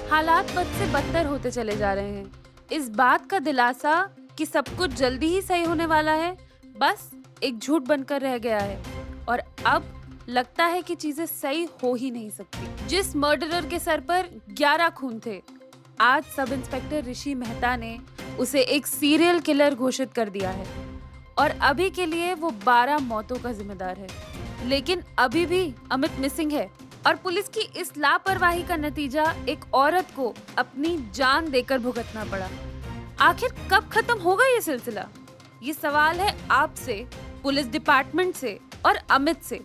हालात बद से बदतर होते चले जा रहे हैं। इस बात का दिलासा कि सब कुछ जल्दी ही सही होने वाला है बस एक झूठ बनकर रह गया है और अब लगता है कि चीजें सही हो ही नहीं सकती। जिस मर्डरर के सर पर 11 खून थे, आज सब इंस्पेक्टर ऋषि मेहता ने उसे एक सीरियल किलर घोषित कर दिया है और अभी के लिए वो 12 मौतों का जिम्मेदार है। लेकिन अभी भी अमित मिसिंग है और पुलिस की इस लापरवाही का नतीजा एक औरत को अपनी जान देकर भुगतना पड़ा। आखिर कब खत्म होगा ये सिलसिला? ये सवाल है आपसे, पुलिस डिपार्टमेंट से और अमित से।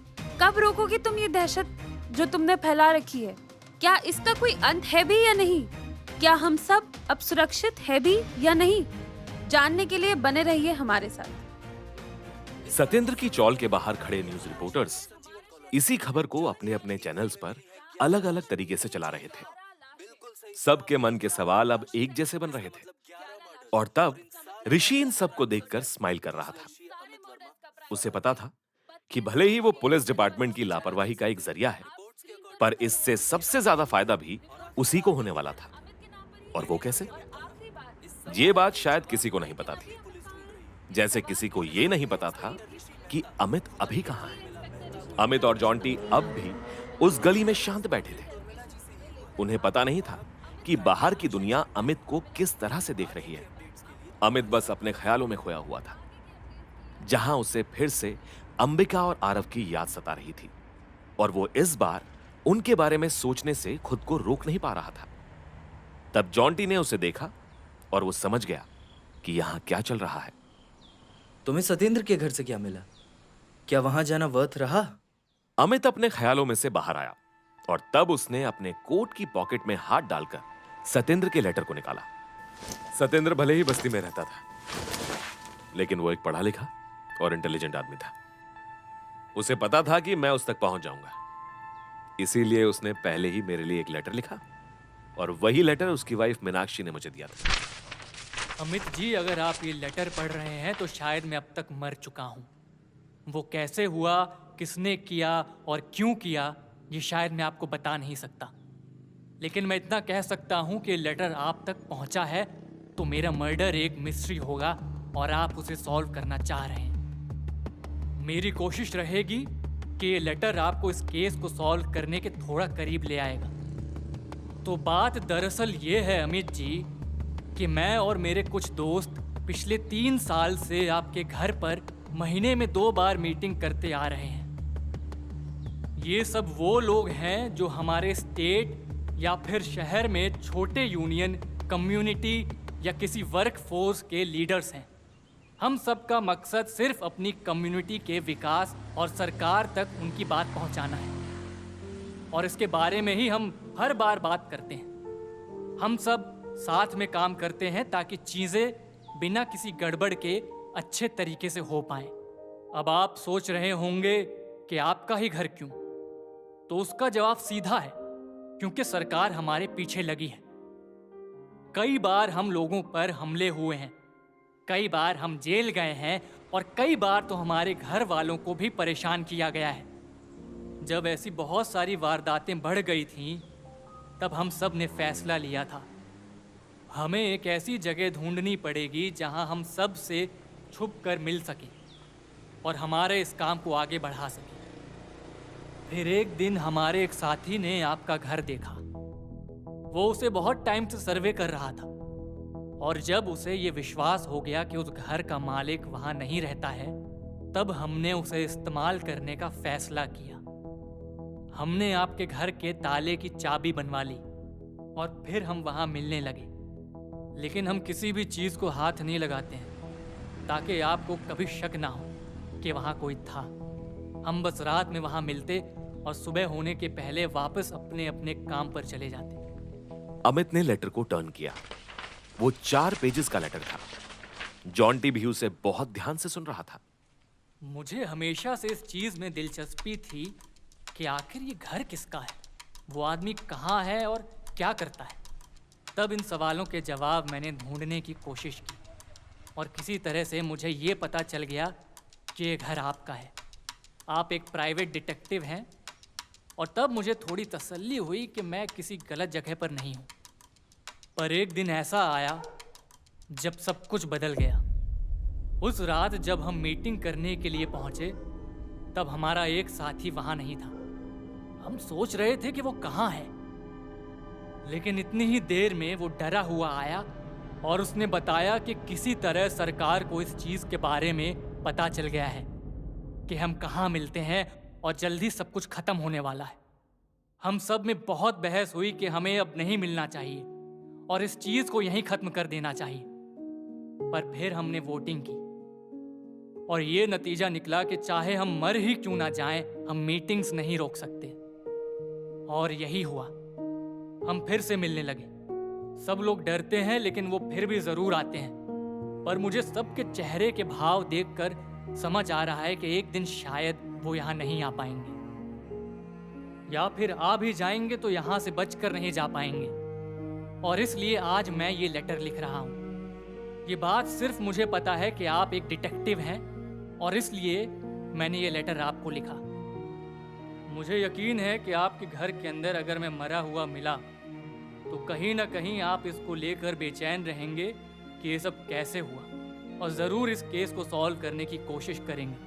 कब रोकोगे तुम ये दहशत जो तुमने फैला रखी है? क्या इसका कोई अंत है भी या नहीं? क्या हम सब अब सुरक्षित है भी या नहीं? जानने के लिए बने रहिए हमारे साथ। सत्येंद्र की चौल के बाहर खड़े न्यूज रिपोर्टर्स इसी खबर को अपने अपने चैनल्स पर अलग अलग तरीके से चला रहे थे। सबके मन के सवाल अब एक जैसे बन रहे थे और तब ऋषि इन सबको देखकर स्माइल कर रहा था। उसे पता था कि भले ही वो पुलिस डिपार्टमेंट की लापरवाही का एक जरिया है, पर इससे सबसे ज्यादा फायदा भी उसी को होने वाला था। और वो कैसे? ये बात शायद किसी को नहीं पता थी, जैसे किसी को ये नहीं पता था कि अमित अभी कहां है। अमित और जॉन्टी अब भी उस गली में शांत बैठे थे। उन्हें पता नहीं था कि बाहर की दुनिया अमित को किस तरह से देख रही है। अमित बस अपने ख्यालों में खोया हुआ था, जहां उसे फिर से अंबिका और आरव की याद सता रही थी और वो इस बार उनके बारे में सोचने से खुद को रोक नहीं पा रहा था। तब जॉन्टी ने उसे देखा और वो समझ गया कि यहां क्या चल रहा है। तुम्हें सत्येंद्र के घर से क्या मिला? क्या वहां जाना वर्थ रहा? अमित अपने ख्यालों में से बाहर आया और तब उसने अपने कोट की पॉकेट में हाथ डालकर सत्येंद्र के लेटर को निकाला। सत्येंद्र भले ही बस्ती में रहता था, लेकिन वो एक पढ़ा लिखा और इंटेलिजेंट आदमी था। उसे पता था कि मैं उस तक पहुंच जाऊंगा, इसीलिए उसने पहले ही मेरे लिए एक लेटर लिखा और वही लेटर उसकी वाइफ मीनाक्षी ने मुझे दिया था। अमित जी, अगर आप ये लेटर पढ़ रहे हैं तो शायद मैं अब तक मर चुका हूं। वो कैसे हुआ, किसने किया और क्यों किया, ये शायद मैं आपको बता नहीं सकता, लेकिन मैं इतना कह सकता हूं कि लेटर आप तक पहुंचा है तो मेरा मर्डर एक मिस्ट्री होगा और आप उसे सॉल्व करना चाह रहे हैं। मेरी कोशिश रहेगी कि ये लेटर आपको इस केस को सॉल्व करने के थोड़ा करीब ले आएगा। तो बात दरअसल ये है अमित जी कि मैं और मेरे कुछ दोस्त पिछले 3 साल से आपके घर पर महीने में 2 बार मीटिंग करते आ रहे हैं। ये सब वो लोग हैं जो हमारे स्टेट या फिर शहर में छोटे यूनियन, कम्युनिटी या किसी वर्क फोर्स के लीडर्स हैं। हम सब का मकसद सिर्फ अपनी कम्युनिटी के विकास और सरकार तक उनकी बात पहुंचाना है और इसके बारे में ही हम हर बार बात करते हैं। हम सब साथ में काम करते हैं ताकि चीज़ें बिना किसी गड़बड़ के अच्छे तरीके से हो पाएं। अब आप सोच रहे होंगे कि आपका ही घर क्यों? तो उसका जवाब सीधा है, क्योंकि सरकार हमारे पीछे लगी है। कई बार हम लोगों पर हमले हुए हैं, कई बार हम जेल गए हैं और कई बार तो हमारे घर वालों को भी परेशान किया गया है। जब ऐसी बहुत सारी वारदातें बढ़ गई थीं, तब हम सब ने फैसला लिया था, हमें एक ऐसी जगह ढूंढनी पड़ेगी जहां हम सब से छुप कर मिल सकें और हमारे इस काम को आगे बढ़ा सकें। फिर एक दिन हमारे एक साथी ने आपका घर देखा। वो उसे बहुत टाइम से सर्वे कर रहा था और जब उसे ये विश्वास हो गया कि उस घर का मालिक वहां नहीं रहता है, तब हमने उसे इस्तेमाल करने का फैसला किया। हमने आपके घर के ताले की चाबी बनवा ली और फिर हम वहां मिलने लगे। लेकिन हम किसी भी चीज़ को हाथ नहीं लगाते हैं ताकि आपको कभी शक ना हो कि वहाँ कोई था। हम बस रात में वहाँ मिलते और सुबह होने के पहले वापस अपने अपने काम पर चले जाते। अमित ने लेटर को टर्न किया। वो 4 पेजेस का लेटर था। जॉन्टी भी उसे बहुत ध्यान से सुन रहा था। मुझे हमेशा से इस चीज़ में दिलचस्पी थी कि आखिर ये घर किसका है, वो आदमी कहाँ है और क्या करता है। तब इन सवालों के जवाब मैंने ढूंढने की कोशिश की और किसी तरह से मुझे ये पता चल गया कि ये घर आपका है। आप एक प्राइवेट डिटेक्टिव हैं और तब मुझे थोड़ी तसल्ली हुई कि मैं किसी गलत जगह पर नहीं हूँ। पर एक दिन ऐसा आया जब सब कुछ बदल गया। उस रात जब हम मीटिंग करने के लिए पहुंचे, तब हमारा एक साथी वहां नहीं था। हम सोच रहे थे कि वो कहाँ है, लेकिन इतनी ही देर में वो डरा हुआ आया और उसने बताया कि किसी तरह सरकार को इस चीज के बारे में पता चल गया है कि हम कहाँ मिलते हैं और जल्दी सब कुछ खत्म होने वाला है। हम सब में बहुत बहस हुई कि हमें अब नहीं मिलना चाहिए और इस चीज को यहीं खत्म कर देना चाहिए। पर फिर हमने वोटिंग की और ये नतीजा निकला कि चाहे हम मर ही क्यों ना जाएं, हम मीटिंग्स नहीं रोक सकते। और यही हुआ, हम फिर से मिलने लगे। सब लोग डरते हैं लेकिन वो फिर भी जरूर आते हैं। पर मुझे सबके चेहरे के भाव देखकर समझ आ रहा है कि एक दिन शायद वो यहाँ नहीं आ पाएंगे, या फिर आ भी जाएंगे तो यहाँ से बचकर नहीं जा पाएंगे। और इसलिए आज मैं ये लेटर लिख रहा हूँ। ये बात सिर्फ मुझे पता है कि आप एक डिटेक्टिव हैं और इसलिए मैंने ये लेटर आपको लिखा। मुझे यकीन है कि आपके घर के अंदर अगर मैं मरा हुआ मिला तो कहीं ना कहीं आप इसको लेकर बेचैन रहेंगे कि ये सब कैसे हुआ, और ज़रूर इस केस को सॉल्व करने की कोशिश करेंगे।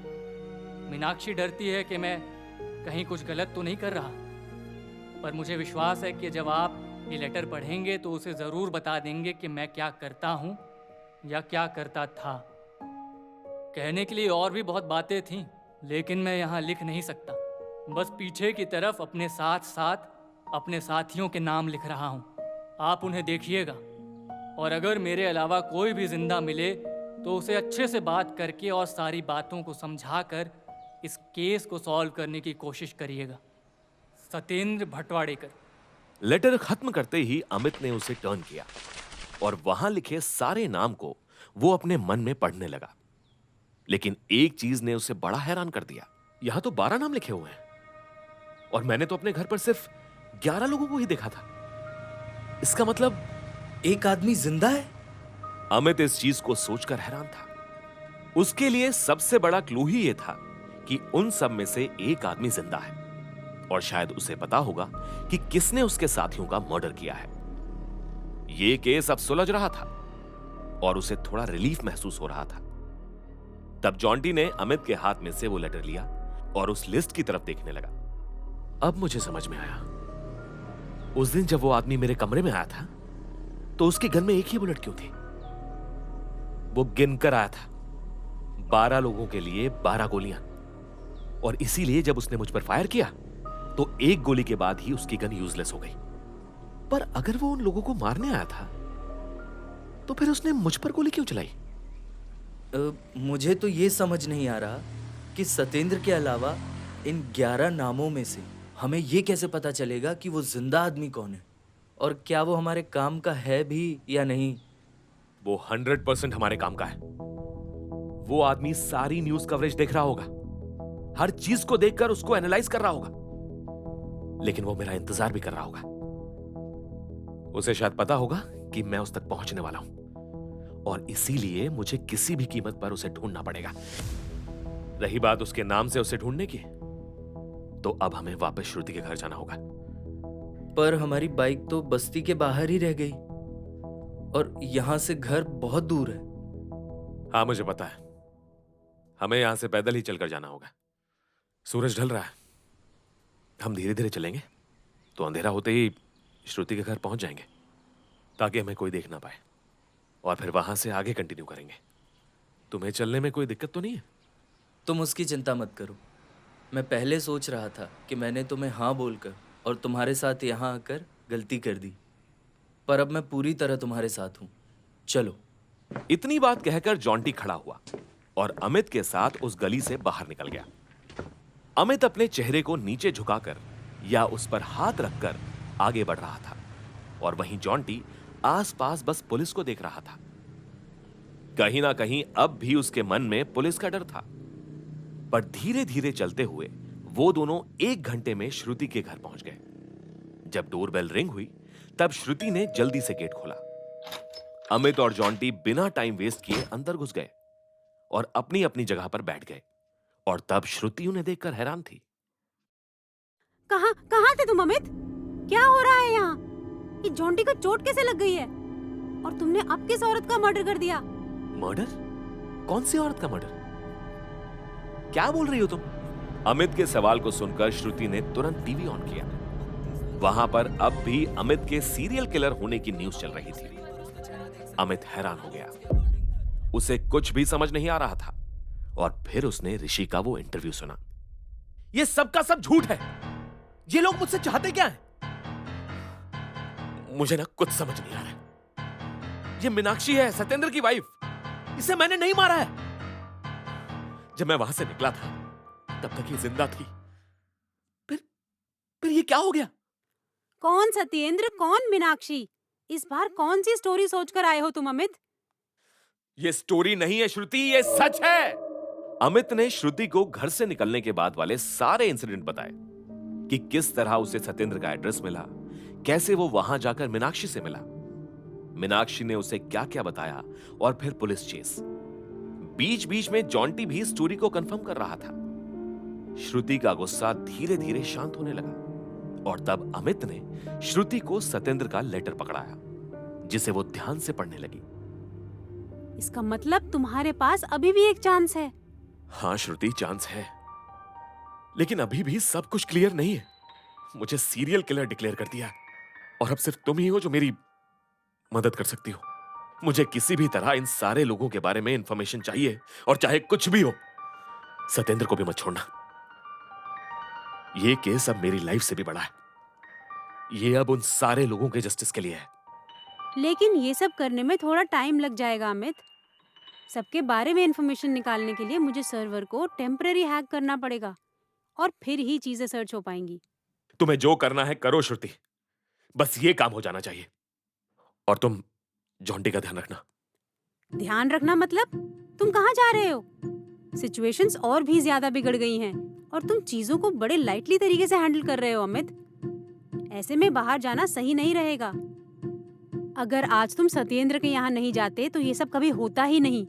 मीनाक्षी डरती है कि मैं कहीं कुछ गलत तो नहीं कर रहा, पर मुझे विश्वास है कि जब आप ये लेटर पढ़ेंगे तो उसे ज़रूर बता देंगे कि मैं क्या करता हूँ या क्या करता था। कहने के लिए और भी बहुत बातें थीं, लेकिन मैं यहाँ लिख नहीं सकता। बस पीछे की तरफ अपने साथ साथ अपने साथियों के नाम लिख रहा हूँ। आप उन्हें देखिएगा, और अगर मेरे अलावा कोई भी जिंदा मिले तो उसे अच्छे से बात करके और सारी बातों को समझाकर इस केस को सॉल्व करने की कोशिश करिएगा। सत्येंद्र भटवाड़ेकर। लेटर खत्म करते ही अमित ने उसे टर्न किया और वहां लिखे सारे नाम को वो अपने मन में पढ़ने लगा। लेकिन एक चीज ने उसे बड़ा हैरान कर दिया। यहां तो 12 नाम लिखे हुए हैं और मैंने तो अपने घर पर सिर्फ 11 लोगों को ही देखा था। इसका मतलब एक आदमी जिंदा है? अमित इस चीज को सोचकर हैरान था। उसके लिए सबसे बड़ा क्लू ही यह था कि उन सब में से एक आदमी जिंदा है और शायद उसे पता होगा कि किसने उसके साथियों का मर्डर किया है। यह केस अब सुलझ रहा था और उसे थोड़ा रिलीफ महसूस हो रहा था। तब जॉन्टी ने अमित के हाथ में से वो लेटर लिया और उस लिस्ट की तरफ देखने लगा। अब मुझे समझ में आया, उस दिन जब वो आदमी मेरे कमरे में आया था तो उसके गन में एक ही बुलेट क्यों थी? वो गिनकर आया था 12 लोगों के लिए 12 गोलियां, और इसीलिए जब उसने मुझ पर फायर किया तो एक गोली के बाद ही उसकी गन यूजलेस हो गई। पर अगर वो उन लोगों को मारने आया था तो फिर उसने मुझ पर गोली क्यों चलाई? मुझे तो ये समझ नहीं आ रहा कि सत्येंद्र के अलावा इन 11 नामों में से हमें ये कैसे पता चलेगा कि वो जिंदा आदमी कौन है, और क्या वो हमारे काम का है भी या नहीं। वो 100% हमारे काम का है। वो आदमी सारी न्यूज कवरेज देख रहा होगा, हर चीज को देखकर उसको एनालाइज कर रहा होगा, लेकिन वो मेरा इंतजार भी कर रहा होगा। उसे शायद पता होगा कि मैं उस तक पहुंचने वाला हूं और इसीलिए मुझे किसी भी कीमत पर उसे ढूंढना पड़ेगा। रही बात उसके नाम से उसे ढूंढने की, तो अब हमें वापस श्रुति के घर जाना होगा। पर हमारी बाइक तो बस्ती के बाहर ही रह गई और यहां से घर बहुत दूर है। हाँ मुझे पता है, हमें यहां से पैदल ही चलकर जाना होगा। सूरज ढल रहा है, हम धीरे धीरे चलेंगे तो अंधेरा होते ही श्रुति के घर पहुंच जाएंगे ताकि हमें कोई देख ना पाए, और फिर वहां से आगे कंटिन्यू करेंगे। तुम्हें चलने में कोई दिक्कत तो नहीं है? तुम उसकी चिंता मत करो। मैं पहले सोच रहा था कि मैंने तुम्हें हाँ बोलकर और तुम्हारे साथ यहाँ आकर गलती कर दी, पर अब मैं पूरी तरह तुम्हारे साथ हूँ। चलो। इतनी बात कहकर जॉन्टी खड़ा हुआ और अमित के साथ उस गली से बाहर निकल गया। अमित अपने चेहरे को नीचे झुकाकर या उस पर हाथ रखकर आगे बढ़ रहा था, और वहीं जॉन्टी आसपास बस पुलिस को देख रहा था। कहीं ना कहीं अब भी उसके मन में पुलिस का डर था। पर धीरे धीरे चलते हुए वो दोनों 1 घंटे में श्रुति के घर पहुंच गए। जब डोरबेल रिंग हुई तब श्रुति ने जल्दी से गेट खोला। अमित और जॉन्टी बिना टाइम वेस्ट किए अंदर घुस गए और अपनी अपनी जगह पर बैठ गए, और तब श्रुति उन्हें देखकर हैरान थी। कहाँ पागल थे तुम अमित? क्या हो रहा है यहाँ? ये जॉन्टी को चोट कैसे लग गई है? और तुमने अब किस औरत का मर्डर कर दिया? मर्डर? कौन सी औरत का मर्डर? क्या बोल रही हो तुम? अमित के सवाल को सुनकर श्रुति ने तुरंत टीवी ऑन किया। वहां पर अब भी अमित के सीरियल किलर होने की न्यूज चल रही थी। अमित हैरान हो गया। उसे कुछ भी समझ नहीं आ रहा था। और फिर उसने ऋषि का वो इंटरव्यू सुना। ये सब का सब झूठ है। ये लोग मुझसे चाहते क्या है? मुझे ना कुछ समझ नहीं आ रहा है। ये मीनाक्षी है, सत्येंद्र की वाइफ। इसे मैंने नहीं मारा है। जब मैं वहां से निकला था तब तक ये जिंदा थी। फिर ये क्या हो गया? कौन सत्येंद्र, कौन मीनाक्षी? इस बार कौन सी स्टोरी सोचकर आए हो तुम अमित? ये स्टोरी नहीं है श्रुति, ये सच है। अमित ने श्रुति को घर से निकलने के बाद वाले सारे इंसिडेंट बताए कि किस तरह उसे सत्येंद्र का एड्रेस मिला, कैसे वो वहां जाकर मीनाक्षी से मिला, मीनाक्षी ने उसे क्या क्या बताया, और फिर पुलिस चेस। बीच बीच में जॉन्टी भी स्टोरी को कंफर्म कर रहा था। श्रुति का गुस्सा धीरे धीरे शांत होने लगा और तब अमित ने श्रुति को सत्येंद्र का लेटर पकड़ाया, जिसे वो ध्यान से पढ़ने लगी। इसका मतलब तुम्हारे पास अभी भी एक चांस है। हाँ श्रुति, चांस है, लेकिन अभी भी सब कुछ क्लियर नहीं है। मुझे सीरियल किलर डिक्लेयर कर दिया और अब सिर्फ तुम ही हो जो मेरी मदद कर सकती हो। मुझे किसी भी तरह इन सारे लोगों के बारे में इंफॉर्मेशन चाहिए, और चाहे कुछ भी हो, सत्येंद्र को भी मत छोड़ना। ये केस अब मेरी लाइफ से भी बड़ा है। ये अब उन सारे लोगों के जस्टिस के लिए है। लेकिन ये सब करने में थोड़ा टाइम लग जाएगा अमित। सबके बारे में इंफॉर्मेशन निकालने के लिए मुझे सर्वर को टेम्पररी हैक करना पड़ेगा और फिर ही चीजें सर्च हो पाएंगी। तुम्हें जो करना है करो श्रुति, बस ये काम हो जाना चाहिए। और तुम जॉन्टी का ध्यान रखना। ध्यान रखना मतलब? तुम कहाँ जा रहे हो? सिचुएशंस और भी ज्यादा बिगड़ गई हैं और तुम चीजों को बड़े लाइटली तरीके से हैंडल कर रहे हो अमित। ऐसे में बाहर जाना सही नहीं रहेगा। अगर आज तुम सत्येंद्र के यहाँ नहीं जाते तो ये सब कभी होता ही नहीं।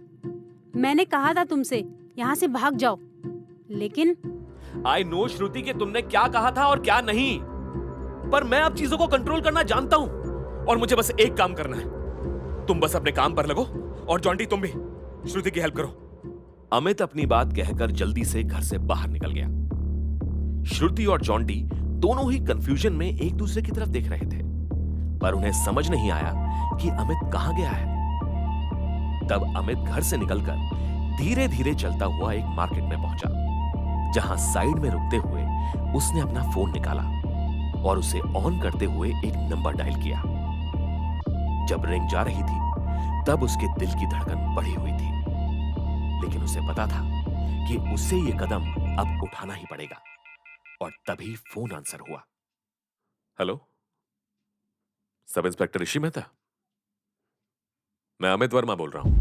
मैंने कहा था तुमसे यहाँ से भाग जाओ, लेकिन आई नो श्रुति कि तुमने क्या कहा था और क्या नहीं, पर मैं अब चीजों को कंट्रोल करना जानता हूं और मुझे बस एक काम करना है। तुम बस अपने काम पर लगो और जॉन्टी तुम भी श्रुति की हेल्प करो। अमित अपनी बात कहकर जल्दी से घर से बाहर निकल गया। श्रुति और जॉन्टी दोनों ही कंफ्यूजन में एक दूसरे की तरफ देख रहे थे, पर उन्हें समझ नहीं आया कि अमित कहां गया है। तब अमित घर से निकलकर धीरे धीरे चलता हुआ एक मार्केट में पहुंचा, जहां साइड में रुकते हुए उसने अपना फोन निकाला और उसे ऑन करते हुए एक नंबर डायल किया। जब रिंग जा रही थी तब उसके दिल की धड़कन बढ़ी हुई थी, लेकिन उसे पता था कि उसे ये कदम अब उठाना ही पड़ेगा। और तभी फोन आंसर हुआ। हेलो, सब इंस्पेक्टर ऋषि मेहता? मैं अमित वर्मा बोल रहा हूं।